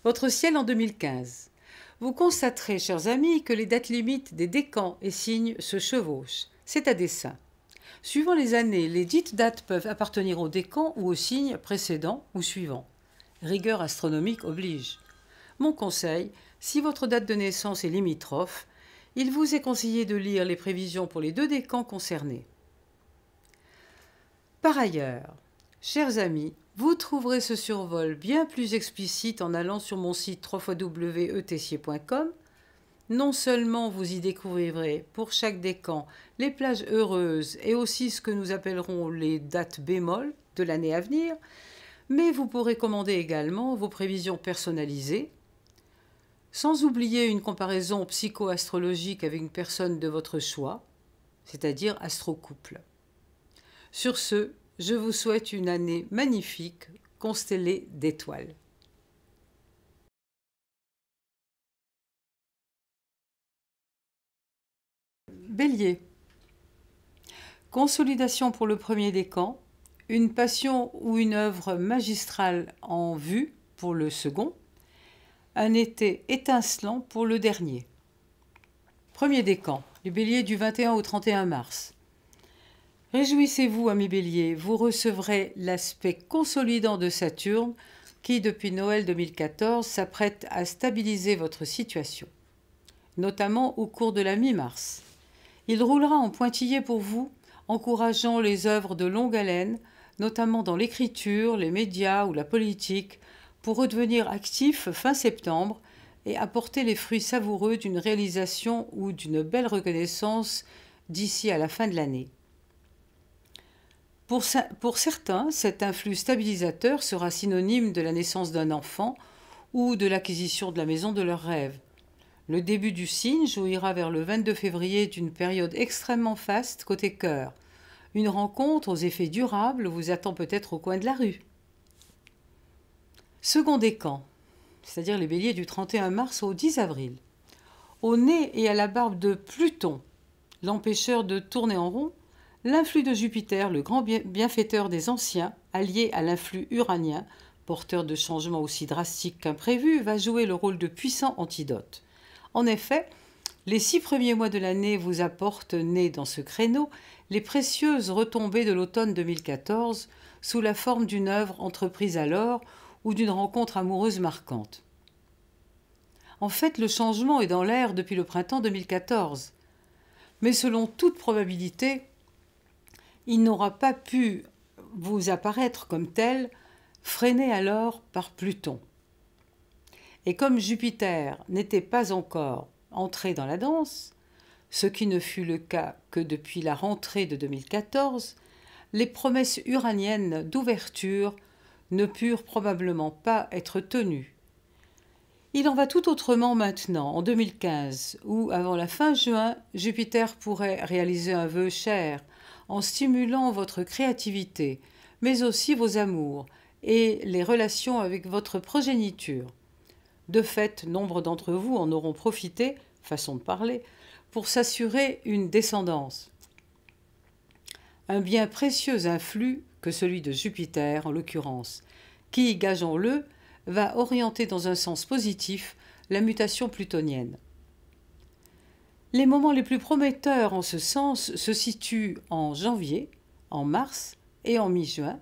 Votre ciel en 2015. Vous constaterez, chers amis, que les dates limites des décans et signes se chevauchent. C'est à dessein. Suivant les années, les dites dates peuvent appartenir au décan ou au signe précédent ou suivant. Rigueur astronomique oblige. Mon conseil, si votre date de naissance est limitrophe, il vous est conseillé de lire les prévisions pour les deux décans concernés. Par ailleurs, chers amis, vous trouverez ce survol bien plus explicite en allant sur mon site www.etessier.com. Non seulement vous y découvrirez pour chaque décan les plages heureuses et aussi ce que nous appellerons les dates bémol de l'année à venir, mais vous pourrez commander également vos prévisions personnalisées, sans oublier une comparaison psycho-astrologique avec une personne de votre choix, c'est-à-dire astro-couple. Sur ce, je vous souhaite une année magnifique, constellée d'étoiles. Bélier. Consolidation pour le premier décan, une passion ou une œuvre magistrale en vue pour le second, un été étincelant pour le dernier. Premier décan, les béliers du 21 au 31 mars. Réjouissez-vous, amis béliers, vous recevrez l'aspect consolidant de Saturne qui, depuis Noël 2014, s'apprête à stabiliser votre situation, notamment au cours de la mi-mars. Il roulera en pointillé pour vous, encourageant les œuvres de longue haleine, notamment dans l'écriture, les médias ou la politique, pour redevenir actif fin septembre et apporter les fruits savoureux d'une réalisation ou d'une belle reconnaissance d'ici à la fin de l'année. Pour certains, cet influx stabilisateur sera synonyme de la naissance d'un enfant ou de l'acquisition de la maison de leurs rêves. Le début du signe jouira vers le 22 février d'une période extrêmement faste côté cœur. Une rencontre aux effets durables vous attend peut-être au coin de la rue. Second décan, c'est-à-dire les béliers du 31 mars au 10 avril. Au nez et à la barbe de Pluton, l'empêcheur de tourner en rond, l'influx de Jupiter, le grand bienfaiteur des anciens, allié à l'influx uranien, porteur de changements aussi drastiques qu'imprévus, va jouer le rôle de puissant antidote. En effet, les 6 premiers mois de l'année vous apportent, nés dans ce créneau, les précieuses retombées de l'automne 2014 sous la forme d'une œuvre entreprise alors ou d'une rencontre amoureuse marquante. En fait, le changement est dans l'air depuis le printemps 2014. Mais selon toute probabilité, il n'aura pas pu vous apparaître comme tel, freiné alors par Pluton. Et comme Jupiter n'était pas encore entré dans la danse, ce qui ne fut le cas que depuis la rentrée de 2014, les promesses uraniennes d'ouverture ne purent probablement pas être tenues. Il en va tout autrement maintenant, en 2015, où, avant la fin juin, Jupiter pourrait réaliser un vœu cher, en stimulant votre créativité, mais aussi vos amours et les relations avec votre progéniture. De fait, nombre d'entre vous en auront profité, façon de parler, pour s'assurer une descendance. Un bien précieux influx que celui de Jupiter en l'occurrence, qui, gageons-le, va orienter dans un sens positif la mutation plutonienne. Les moments les plus prometteurs en ce sens se situent en janvier, en mars et en mi-juin,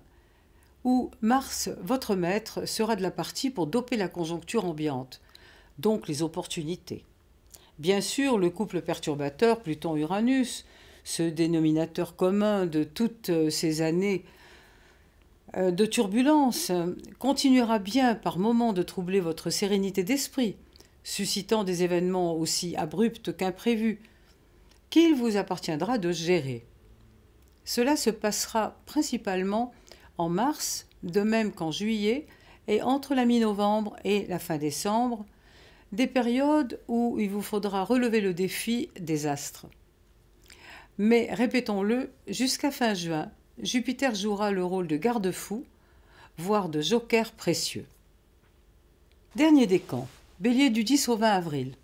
où Mars, votre maître, sera de la partie pour doper la conjoncture ambiante, donc les opportunités. Bien sûr, le couple perturbateur Pluton-Uranus, ce dénominateur commun de toutes ces années de turbulence, continuera bien par moments de troubler votre sérénité d'esprit, suscitant des événements aussi abrupts qu'imprévus, qu'il vous appartiendra de gérer. Cela se passera principalement en mars, de même qu'en juillet, et entre la mi-novembre et la fin décembre, des périodes où il vous faudra relever le défi des astres. Mais répétons-le, jusqu'à fin juin, Jupiter jouera le rôle de garde-fou, voire de joker précieux. Dernier décan, bélier du 10 au 20 avril.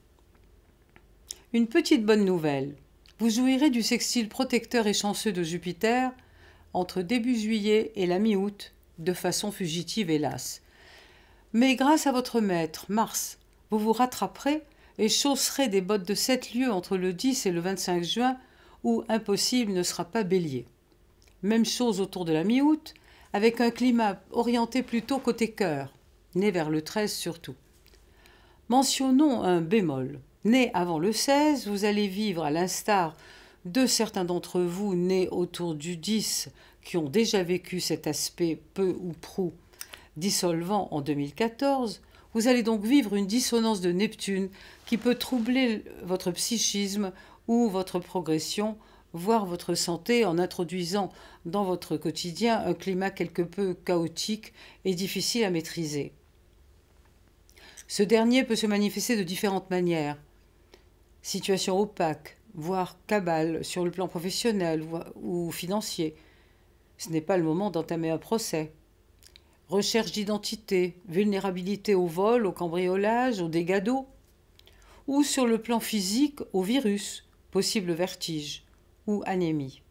Une petite bonne nouvelle, vous jouirez du sextile protecteur et chanceux de Jupiter entre début juillet et la mi-août, de façon fugitive hélas. Mais grâce à votre maître, Mars, vous vous rattraperez et chausserez des bottes de 7 lieues entre le 10 et le 25 juin, où impossible ne sera pas Bélier. Même chose autour de la mi-août, avec un climat orienté plutôt côté cœur, né vers le 13 surtout. Mentionnons un bémol. Né avant le 16, vous allez vivre, à l'instar de certains d'entre vous nés autour du 10 qui ont déjà vécu cet aspect peu ou prou dissolvant en 2014, vous allez donc vivre une dissonance de Neptune qui peut troubler votre psychisme ou votre progression, voire votre santé en introduisant dans votre quotidien un climat quelque peu chaotique et difficile à maîtriser. Ce dernier peut se manifester de différentes manières. Situation opaque, voire cabale sur le plan professionnel ou financier. Ce n'est pas le moment d'entamer un procès. Recherche d'identité, vulnérabilité au vol, au cambriolage, aux dégâts d'eau. Ou sur le plan physique, au virus, possible vertige ou anémie.